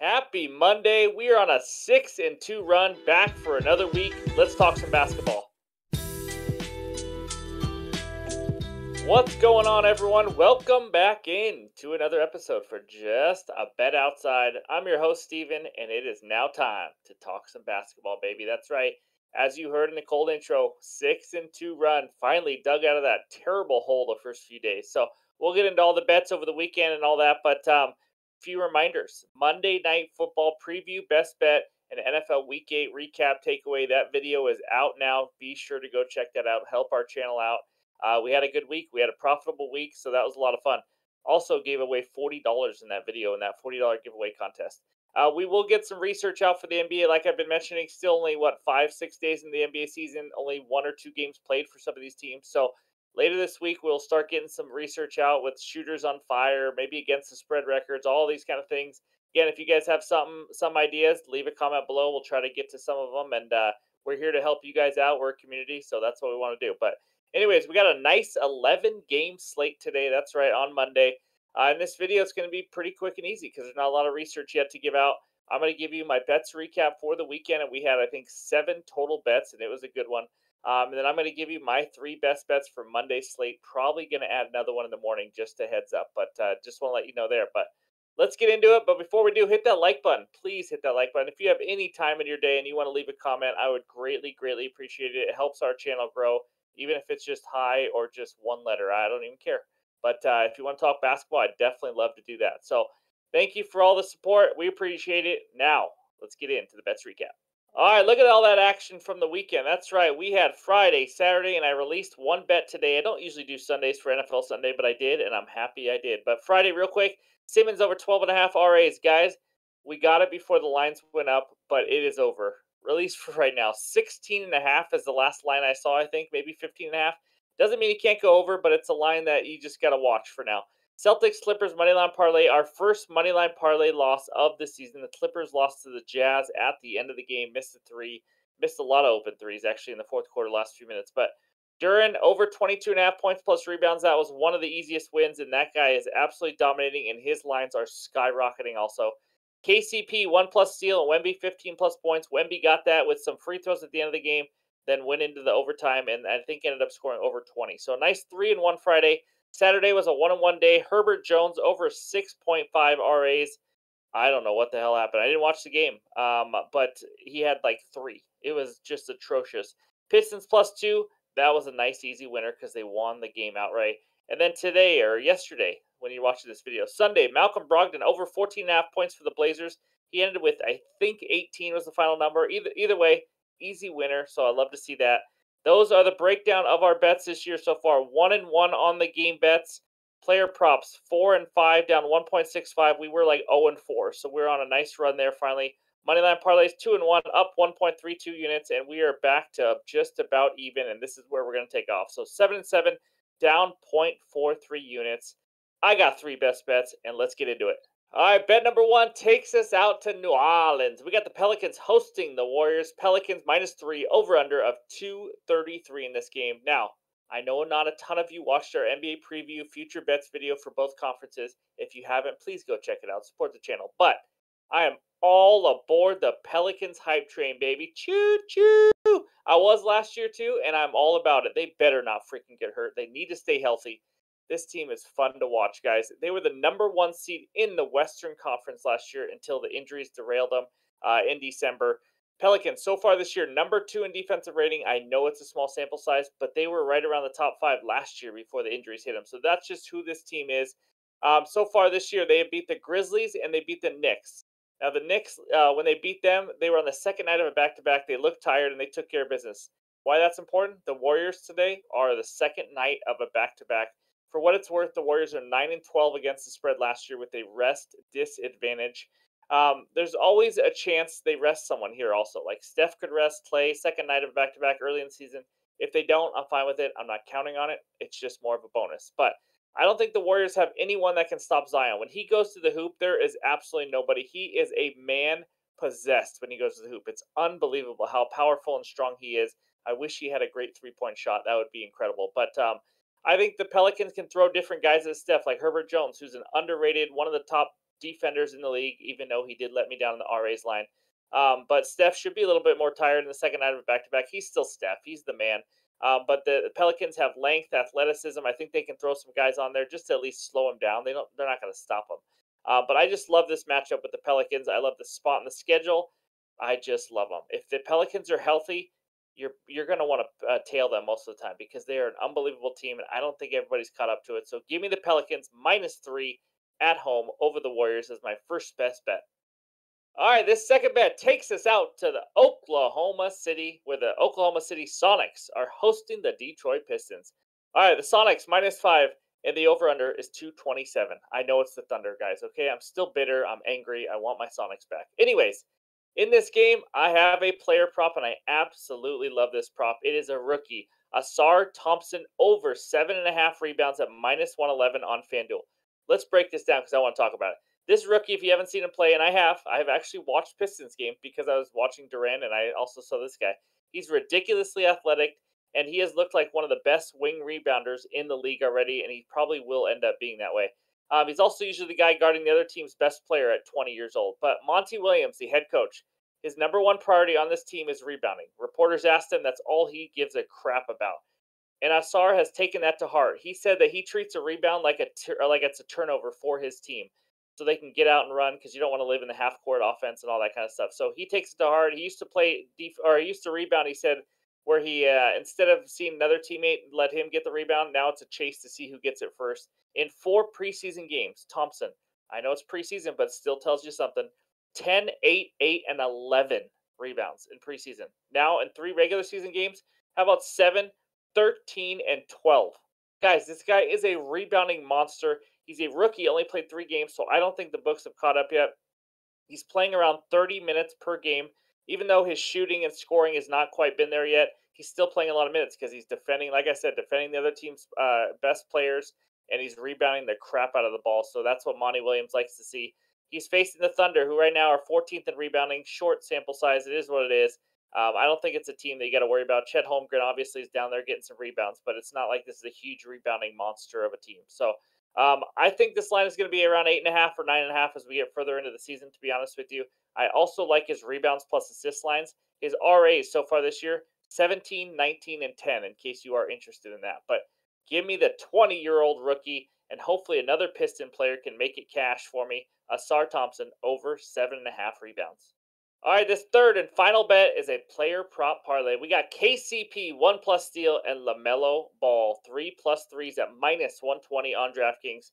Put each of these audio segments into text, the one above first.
Happy Monday. We are on a 6-2 run back for another week. Let's talk some basketball. What's going on, everyone? Welcome back in to another episode for Just a Bet Outside. I'm your host, Steven, and it is now time to talk some basketball, baby. That's right. As you heard in the cold intro, 6-2 run. Finally dug out of that terrible hole the first few days. So we'll get into all the bets over the weekend and all that, but few reminders. Monday Night Football preview, best bet, and NFL Week 8 recap takeaway. That video is out now. Be sure to go check that out. Help our channel out. We had a good week. We had a profitable week, so that was a lot of fun. Also gave away $40 in that video in that $40 giveaway contest. We will get some research out for the NBA, like I've been mentioning. Still only, 5-6 days in the NBA season. Only 1 or 2 games played for some of these teams. So later this week, we'll start getting some research out with shooters on fire, maybe against the spread records, all these kind of things. Again, if you guys have some ideas, leave a comment below. We'll try to get to some of them, and we're here to help you guys out. We're a community, so that's what we want to do. But anyways, we got a nice 11-game slate today. That's right, on Monday. In this video, it's going to be pretty quick and easy because there's not a lot of research yet to give out. I'm going to give you my bets recap for the weekend, and we had, I think, 7 total bets, and it was a good one. And then I'm going to give you my 3 best bets for Monday's slate. Probably going to add another one in the morning, just a heads up, but just want to let you know there. But let's get into it. But before we do, hit that like button. Please hit that like button. If you have any time in your day and you want to leave a comment, I would greatly, greatly appreciate it. It helps our channel grow, even if it's just hi or just one letter. I don't even care. But if you want to talk basketball, I'd definitely love to do that. So thank you for all the support. We appreciate it. Now, let's get into the bets recap. All right, look at all that action from the weekend. That's right. We had Friday, Saturday, and I released one bet today. I don't usually do Sundays for NFL Sunday, but I did, and I'm happy I did. But Friday, real quick, Simmons over 12.5 RAs. Guys, we got it before the lines went up, but it is over. Released for right now. 16.5 is the last line I saw, I think. Maybe 15.5. Doesn't mean he can't go over, but it's a line that you just got to watch for now. Celtics Clippers moneyline parlay, our first moneyline parlay loss of the season. The Clippers lost to the Jazz at the end of the game, missed a 3, missed a lot of open threes actually in the fourth quarter, last few minutes. But Duran over 22.5 points plus rebounds. That was one of the easiest wins, and that guy is absolutely dominating, and his lines are skyrocketing also. KCP 1 plus steal, and Wemby 15 plus points. Wemby got that with some free throws at the end of the game, then went into the overtime, and I think ended up scoring over 20. So a nice 3-1 Friday. Saturday was a 1-1 day. Herbert Jones over 6.5 RAs. I don't know what the hell happened. I didn't watch the game, but he had like 3. It was just atrocious. Pistons +2. That was a nice, easy winner because they won the game outright. And then today, or yesterday, when you're watching this video, Sunday, Malcolm Brogdon over 14.5 points for the Blazers. He ended with, I think, 18 was the final number. Either way, easy winner, so I love to see that. Those are the breakdown of our bets this year so far. 1-1 on the game bets. Player props 4 and 5, down 1.65. We were like 0-4, so we're on a nice run there finally. Moneyline parlays 2-1, up 1.32 units, and we are back to just about even. And this is where we're going to take off. So 7-7, down 0.43 units. I got 3 best bets, and let's get into it. All right, bet number 1 takes us out to New Orleans. We got the Pelicans hosting the Warriors. Pelicans -3, over-under of 233 in this game. Now, I know not a ton of you watched our NBA preview future bets video for both conferences. If you haven't, please go check it out. Support the channel. But I am all aboard the Pelicans hype train, baby. Choo-choo! I was last year too, and I'm all about it. They better not freaking get hurt. They need to stay healthy. This team is fun to watch, guys. They were the number 1 seed in the Western Conference last year until the injuries derailed them in December. Pelicans, so far this year, number 2 in defensive rating. I know it's a small sample size, but they were right around the top 5 last year before the injuries hit them. So that's just who this team is. So far this year, they have beat the Grizzlies and they beat the Knicks. Now, the Knicks, when they beat them, they were on the second night of a back-to-back. They looked tired and they took care of business. Why that's important? The Warriors today are the second night of a back-to-back. For what it's worth, the Warriors are 9-12 against the spread last year with a rest disadvantage. There's always a chance they rest someone here also. Like Steph could rest Klay, second night of back-to-back early in the season. If they don't, I'm fine with it. I'm not counting on it. It's just more of a bonus. But I don't think the Warriors have anyone that can stop Zion. When he goes to the hoop, there is absolutely nobody. He is a man possessed when he goes to the hoop. It's unbelievable how powerful and strong he is. I wish he had a great three-point shot. That would be incredible. But I think the Pelicans can throw different guys at Steph, like Herbert Jones, who's an underrated, one of the top defenders in the league, even though he did let me down in the RA's line. But Steph should be a little bit more tired in the second night of a back-to-back. He's still Steph. He's the man. But the Pelicans have length, athleticism. I think they can throw some guys on there just to at least slow him down. They're not going to stop him. But I just love this matchup with the Pelicans. I love the spot in the schedule. I just love them. If the Pelicans are healthy, you're going to want to tail them most of the time because they are an unbelievable team, and I don't think everybody's caught up to it. So give me the Pelicans -3 at home over the Warriors as my first best bet. All right, this second bet takes us out to the Oklahoma City, where the Oklahoma City Sonics are hosting the Detroit Pistons. All right, the Sonics -5, and the over/under is 227. I know it's the Thunder, guys. Okay, I'm still bitter. I'm angry. I want my Sonics back. Anyways, in this game, I have a player prop, and I absolutely love this prop. It is a rookie, Asar Thompson, over 7.5 rebounds at -111 on FanDuel. Let's break this down because I want to talk about it. This rookie, if you haven't seen him play, and I have actually watched Pistons game because I was watching Durant, and I also saw this guy. He's ridiculously athletic, and he has looked like one of the best wing rebounders in the league already, and he probably will end up being that way. He's also usually the guy guarding the other team's best player at 20 years old. But Monty Williams, the head coach, his number one priority on this team is rebounding. Reporters asked him, that's all he gives a crap about. And Asar has taken that to heart. He said that he treats a rebound like it's a turnover for his team, so they can get out and run because you don't want to live in the half court offense and all that kind of stuff. So he takes it to heart. He used to play he used to rebound. He said where he instead of seeing another teammate let him get the rebound, now it's a chase to see who gets it first. In 4 preseason games, Thompson, I know it's preseason, but still tells you something. 10, 8, 8, and 11 rebounds in preseason. Now in 3 regular season games, how about 7, 13, and 12? Guys, this guy is a rebounding monster. He's a rookie, only played 3 games, so I don't think the books have caught up yet. He's playing around 30 minutes per game. Even though his shooting and scoring has not quite been there yet, he's still playing a lot of minutes because he's defending, like I said, defending the other team's best players, and he's rebounding the crap out of the ball. So that's what Monty Williams likes to see. He's facing the Thunder, who right now are 14th in rebounding. Short sample size. It is what it is. I don't think it's a team that you got to worry about. Chet Holmgren obviously is down there getting some rebounds, but it's not like this is a huge rebounding monster of a team. So I think this line is going to be around 8.5 or 9.5 as we get further into the season, to be honest with you. I also like his rebounds plus assist lines. His RAs so far this year, 17, 19, and 10, in case you are interested in that. But give me the 20-year-old rookie, and hopefully another Piston player can make it cash for me. Asar Thompson over 7.5 rebounds. All right, this third and final bet is a player prop parlay. We got KCP 1+ steal and LaMelo Ball 3+3s at -120 on DraftKings.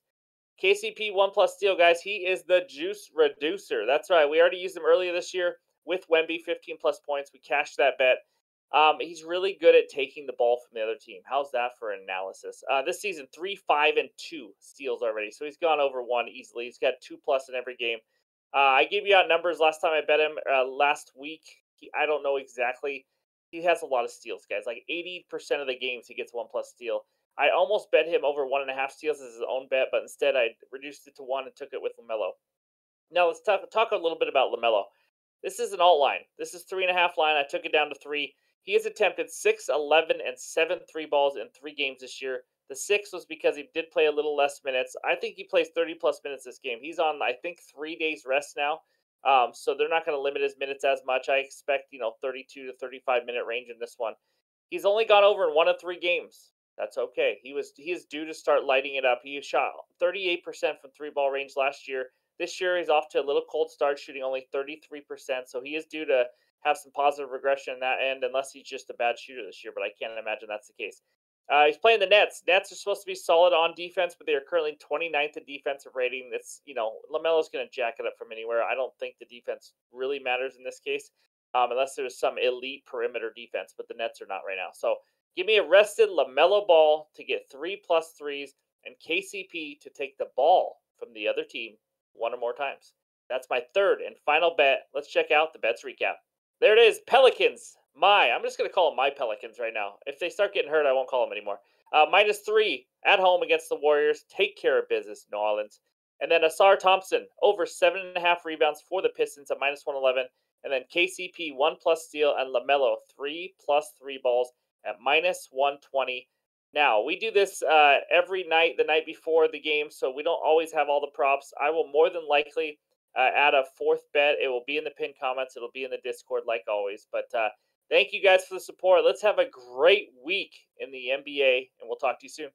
KCP 1+ steal, guys. He is the juice reducer. That's right. We already used him earlier this year with Wemby, 15+ points. We cashed that bet. He's really good at taking the ball from the other team. How's that for analysis? This season, 3, 5, and 2 steals already. So he's gone over 1 easily. He's got 2+ in every game. I gave you out numbers last time I bet him last week. I don't know exactly. He has a lot of steals, guys. Like 80% of the games he gets 1+ steal. I almost bet him over 1.5 steals as his own bet, but instead I reduced it to 1 and took it with LaMelo. Now let's talk a little bit about LaMelo. This is an alt line. This is 3.5 line. I took it down to 3. He has attempted 6, 11, and 7 3-balls in 3 games this year. The 6 was because he did play a little less minutes. I think he plays 30+ minutes this game. He's on, I think, 3 days rest now. So they're not going to limit his minutes as much. I expect, 32 to 35-minute range in this one. He's only gone over in 1 of 3 games. That's okay. He is due to start lighting it up. He shot 38% from 3-ball range last year. This year he's off to a little cold start, shooting only 33%. So he is due to have some positive regression in that end, unless he's just a bad shooter this year. But I can't imagine that's the case. He's playing the Nets. Nets are supposed to be solid on defense, but they are currently 29th in defensive rating. It's, LaMelo's going to jack it up from anywhere. I don't think the defense really matters in this case, unless there's some elite perimeter defense, but the Nets are not right now. So give me a rested LaMelo Ball to get 3+3s and KCP to take the ball from the other team 1 or more times. That's my third and final bet. Let's check out the bets recap. There it is, Pelicans. I'm just going to call them my Pelicans right now. If they start getting hurt, I won't call them anymore. -3 at home against the Warriors. Take care of business, New Orleans. And then Asar Thompson, over 7.5 rebounds for the Pistons at -111. And then KCP, 1+ steal, and LaMelo, 3+3 balls at -120. Now, we do this every night, the night before the game, so we don't always have all the props. I will more than likely add a fourth bet. It will be in the pinned comments, it'll be in the Discord like always. But thank you guys for the support. Let's have a great week in the NBA, and we'll talk to you soon.